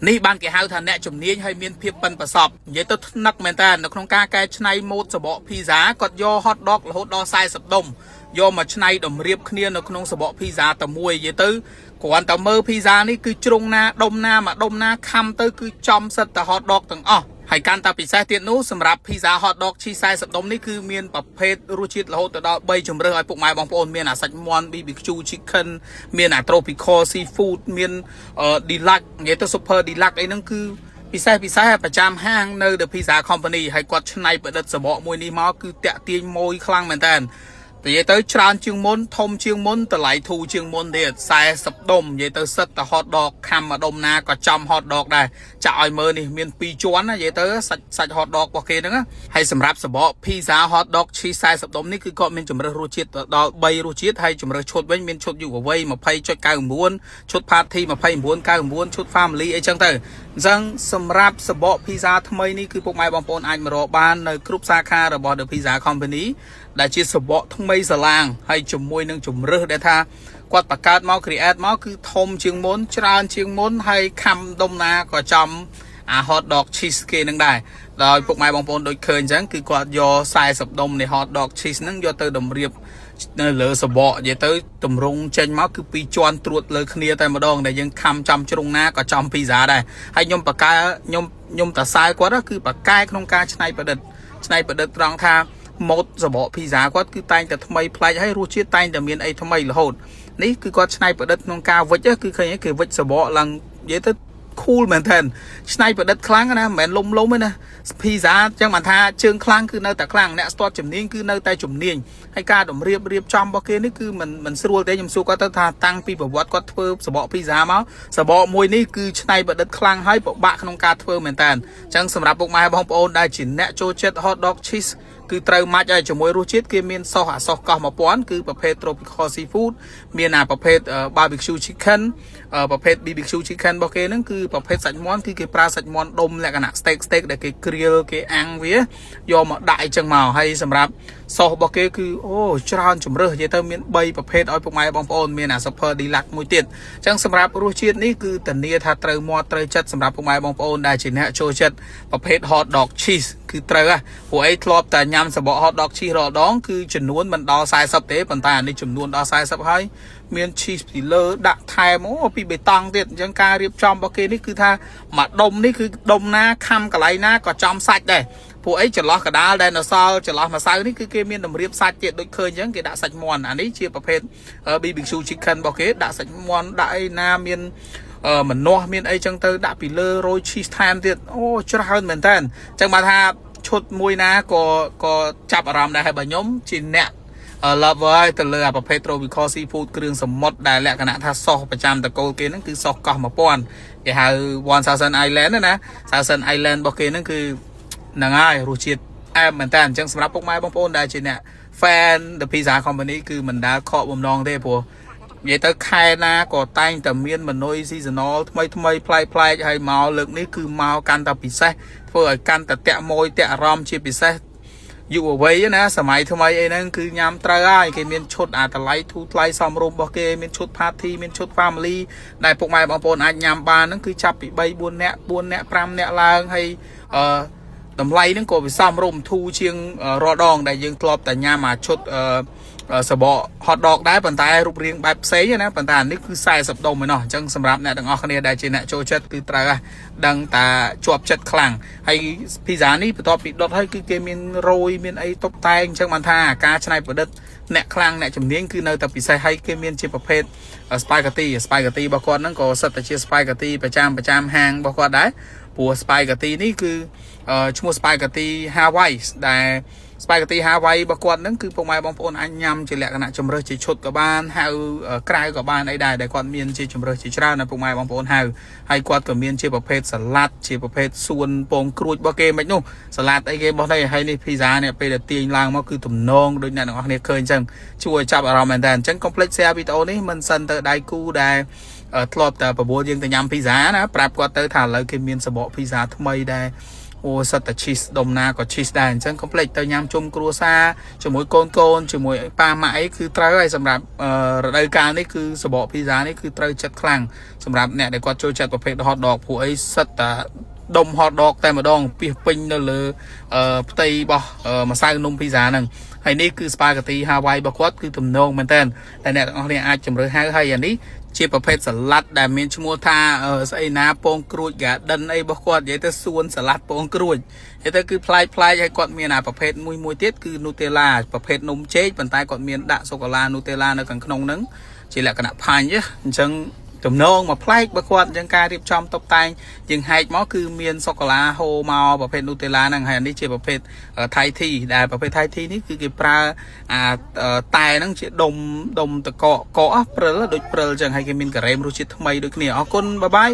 នេះបានគេហៅថាអ្នកជំនាញឲ្យមានភាពប៉ិនប្រសប់និយាយទៅថ្នឹកមែនតើនៅក្នុងការកែច្នៃម៉ូដសបកភីហ្សាគាត់យក hot dog រហូតដល់40ដុំយកមកច្នៃតម្រៀបគ្នានៅក្នុងសបកភីហ្សាតែមួយនិយាយទៅគ្រាន់តែមើលភីហ្សានេះគឺជ្រុងណាដុំណាមកដុំណាខំទៅគឺចំសិតតែ hot dog ទាំងអស់ហើយកាន់តែពិសេសទៀតនោះសម្រាប់ភីហ្សា hot dog ឈី40ដុំនេះគឺមានប្រភេទរសជាតិរហូតដល់3ជម្រើសឲ្យពុកម៉ែបងប្អូនមានអាសាច់មាន់ BBQ chicken មានអា tropical seafood មាន deluxe និយាយទៅ super deluxe អីហ្នឹងគឺពិសេសប្រចាំហាងនៅ The Pizza Company ហើយគាត់ច្នៃប្រឌិតសបកមួយនេះមកគឺតាក់ទាញម៉ួយខ្លាំងមែនតើនិយាយទៅច្រើនជាងមុនធំជាងមុនតម្លៃធូរជាងមុនទៀត40ដុំនិយាយទៅសិតតែ hot dog ខំមួយដុំណាក៏ចំ hot dog ដែរចាក់ឲ្យមើលនេះមាន2ជាន់ណានិយាយទៅសាច់ hot dog របស់គេហ្នឹងហើយសម្រាប់សបក pizza hot dog cheese 40ដុំនេះគឺគាត់មានជម្រើសរសជាតិដល់3រសជាតិហើយជម្រើសឈុតវិញមានឈុតយុវវ័យ 20.99 ឈុត party 29.99 ឈុត family អីចឹងទៅអញ្ចឹងសម្រាប់សបក pizza ថ្មីនេះគឺពុកម៉ែបងប្អូនអាចមករកបាននៅគ្រប់សាខារបស់ The Pizza Company ដែលជាសបកថ្មីសាឡាងហើយជាមួយនឹងជំរើសដែលថាគាត់បង្កើតមក create មកគឺធំជាងមុនច្រើនជាងមុនហើយខំដុំណាក៏ចំអា hot dog cheese គេនឹងដែរដោយពុកម៉ែបងប្អូនដូចឃើញអញ្ចឹងគឺគាត់យក40ដុំនៃ hot dog cheese ហ្នឹងយកទៅតម្រៀបនៅលើសបកនិយាយទៅតម្រង់ចេញមកគឺពីរជាន់ត្រួតលើគ្នាតែម្ដងដែលយើងខំចំជ្រុងណាក៏ចំ pizza ដែរហើយខ្ញុំបកកែខ្ញុំតសើគាត់គឺបកកែក្នុងការច្នៃប្រឌិតត្រង់ថាម៉ូដសបក pizza គាត់គឺតែងតែថ្មីប្លែកហើយរសជាតិតែងតែមានអីថ្មីរហូតនេះគឺគាត់ច្នៃប្រឌិតក្នុងការវិចគឺឃើញគេវិចសបកឡើងនិយាយទៅ cool មែនតើច្នៃប្រឌិតខ្លាំងណាមិនមែនលំទេណា pizza ចឹងបានថាជើងខ្លាំងគឺនៅតែខ្លាំងអ្នកស្ទាត់ជំនាញគឺនៅតែជំនាញហើយការតម្រៀបរៀបចំរបស់គេនេះគឺមិនស្រួលទេខ្ញុំសួរគាត់ទៅថាតាំងពីប្រវត្តិគាត់ធ្វើសបក pizza មកសបកមួយនេះគឺច្នៃប្រឌិតខ្លាំងហើយពិបាកក្នុងការធ្វើមែនតើចឹងសម្រាប់ពុកម៉ែបងប្អូនដែលជាអ្នកចូលចិត្ត hot dog cheese គឺត្រូវម៉ាច់ឲ្យជាមួយរសជាតិគេមានសោះកោះ1000គឺប្រភេទ tropical seafood មានអាប្រភេទ barbecue chicken ប្រភេទ BBQ chicken របស់គេហ្នឹងគឺប្រភេទសាច់មាន់គឺគេប្រើសាច់មាន់ដុំលក្ខណៈ steak ដែលគេ grill គេអាំងវាយកមកដាក់អីចឹងមកហើយសម្រាប់សោះរបស់គេគឺអូច្រើនជម្រើសនិយាយទៅមាន3ប្រភេទឲ្យពុកម៉ែបងប្អូនមានអា super deluxe មួយទៀតអញ្ចឹងសម្រាប់រសជាតិនេះគឺធានាថាត្រូវមាត់ត្រូវចិត្តសម្រាប់ពុកម៉ែបងប្អូនដែលជាអ្នកចូលចិត្តប្រភេទ hot dog cheese គឺត្រូវហ่ะព្រោះអីធ្លាប់តែញ៉ាំសបក hot dog cheese រាល់ដងគឺចំនួនមិនដល់40ទេប៉ុន្តែអានេះចំនួនដល់40ហើយមាន cheese ពីលើដាក់ថែមអូពីបេតុងទៀតអញ្ចឹងការរៀបចំរបស់គេនេះគឺថាមួយដុំនេះគឺដុំណាខំកន្លែងណាក៏ចំសាច់ដែរពួកអីចន្លោះកដាលដែលនៅសល់ចន្លោះម្សៅនេះគឺគេមានតម្រៀបសាច់ទៀតដូចឃើញអញ្ចឹងគេដាក់សាច់មាន់អានេះជាប្រភេទ BBQ chicken របស់គេដាក់សាច់មាន់ដាក់អីណាមានម្នាស់មានអីចឹងទៅដាក់ពីលើរោយ cheese ថែមទៀតអូច្រើនមែនតើអញ្ចឹងបើថាឈុតមួយណាក៏ចាប់អារម្មណ៍ដែរហើយបើខ្ញុំជាអ្នក lover ហើយទៅលើអាប្រភេទ tropical seafood គ្រឿងសមុទ្រដែលលក្ខណៈថាសោះប្រចាំតកូលគេហ្នឹងគឺសោះកោះ1000គេហៅ One Thousand Island ណា Thousand Island របស់គេហ្នឹងគឺហ្នឹងហើយរសជាតិអែមមែនតើអញ្ចឹងសម្រាប់ពុកម៉ែបងប្អូនដែលជាអ្នក fan The Pizza Company គឺមិនដែលខកបំណងទេព្រោះនិយាយទៅខែណាក៏តែងតែមានម៉នុយ seasonal ថ្មីប្លែកហើយមកលើកនេះគឺមកកាន់តែពិសេសធ្វើឲ្យកាន់តែតាក់ម៉ួយតាក់អារម្មណ៍ជាពិសេសយុវវ័យណាសម័យថ្មីអីហ្នឹងគឺញ៉ាំត្រូវហើយគេមានឈុតអាតម្លៃធូរថ្លៃសមរម្យរបស់គេមានឈុត party មានឈុត family ដែលពុកម៉ែបងប្អូនអាចញ៉ាំបានហ្នឹងគឺចាប់ពី3 4នាក់4នាក់5នាក់ឡើងហើយតម្លៃហ្នឹងក៏វាសមរម្យធូរជាងរាល់ដងដែលយើងធ្លាប់តែញ៉ាំអាឈុតសបក hot dog ដែរប៉ុន្តែរូបរាងបែបផ្សេងណាប៉ុន្តែអានេះគឺ40ដុំឯណោះអញ្ចឹងសម្រាប់អ្នកទាំងអស់គ្នាដែលជាអ្នកចូលចិត្តគឺត្រូវដឹងតាជាប់ចិត្តខ្លាំងហើយ pizza នេះបន្ទាប់ពីដុតហើយគឺគេមានរោយមានអីតុបតែងអញ្ចឹងបានថាការច្នៃប្រឌិតអ្នកខ្លាំងអ្នកជំនាញគឺនៅតែពិសេសហើយគេមានជាប្រភេទ spaghetti របស់គាត់ហ្នឹងក៏សិតតែជា spaghetti ប្រចាំហាងរបស់គាត់ដែរព្រោះ spaghetti នេះគឺឈ្មោះ spaghetti Hawaii ដែល spaghetti Hawaii របស់គាត់ហ្នឹងគឺពុកម៉ែបងប្អូនអាចញ៉ាំជាលក្ខណៈជំរើសជាឈុតក៏បានហៅក្រៅក៏បានអីដែរដែលគាត់មានជាជំរើសជាច្រើនណាពុកម៉ែបងប្អូនហៅហើយគាត់ក៏មានជាប្រភេទសាឡាត់ជាប្រភេទសួនពងក្រួចរបស់គេមិននោះសាឡាត់អីគេរបស់នេះហើយនេះ pizza នេះពេលដែលទាញឡើងមកគឺទំនងដូចអ្នកទាំងអស់គ្នាឃើញអញ្ចឹងជួយចាប់អារម្មណ៍មែនតើអញ្ចឹង complex share វីដេអូនេះមិនសិនទៅដៃគូដែលធ្លាប់តែបបួលយើងទៅញ៉ាំ pizza ណាប្រាប់គាត់ទៅថាឥឡូវគេមានសបក pizza ថ្មីដែល អូសិតតែ cheese ដុំណាក៏ cheese ដែរអញ្ចឹង complex ទៅញ៉ាំជុំគ្រួសារជាមួយកូនជាមួយប៉ាម៉ាក់អីគឺត្រូវហើយសម្រាប់រដូវកាលនេះគឺសបក pizza នេះគឺត្រូវចិត្តខ្លាំងសម្រាប់អ្នកដែលគាត់ចូលចិត្តប្រភេទ hot dog ព្រោះអីសិតតែដុំ hot dog តែម្ដងពីពេញនៅលើផ្ទៃរបស់ម្សៅនំ pizza ហ្នឹងហើយនេះគឺ spaghetti Hawaii របស់គាត់គឺទំនងមែនតើតែអ្នកទាំងអស់គ្នាអាចជំរឿហៅហើយអានេះជាប្រភេទសាឡាត់ដែលមានឈ្មោះថាស្អីណាពងក្រួច garden អីរបស់គាត់និយាយទៅសួនសាឡាត់ពងក្រួចនិយាយទៅគឺប្លែកហើយគាត់មានអាប្រភេទមួយទៀតគឺ Nutella ប្រភេទនំចេកប៉ុន្តែគាត់មានដាក់សូកូឡា Nutella នៅខាងក្នុងហ្នឹងជាលក្ខណៈផាញ់អញ្ចឹងទំនងមកប្លែកបើគាត់អញ្ចឹងការរៀបចំតុបតែងយើងហែកមកគឺមានសូកូឡាហូរមកប្រភេទ Nutella ហ្នឹងហើយនេះជាប្រភេទ Thai tea ដែលប្រភេទ Thai tea នេះគឺគេប្រើអាតែហ្នឹងជាដុំតកកព្រិលដូចព្រិលអញ្ចឹងហើយគេមានការ៉េមរសជាតិថ្មីដូចគ្នាអរគុណបាយបាយ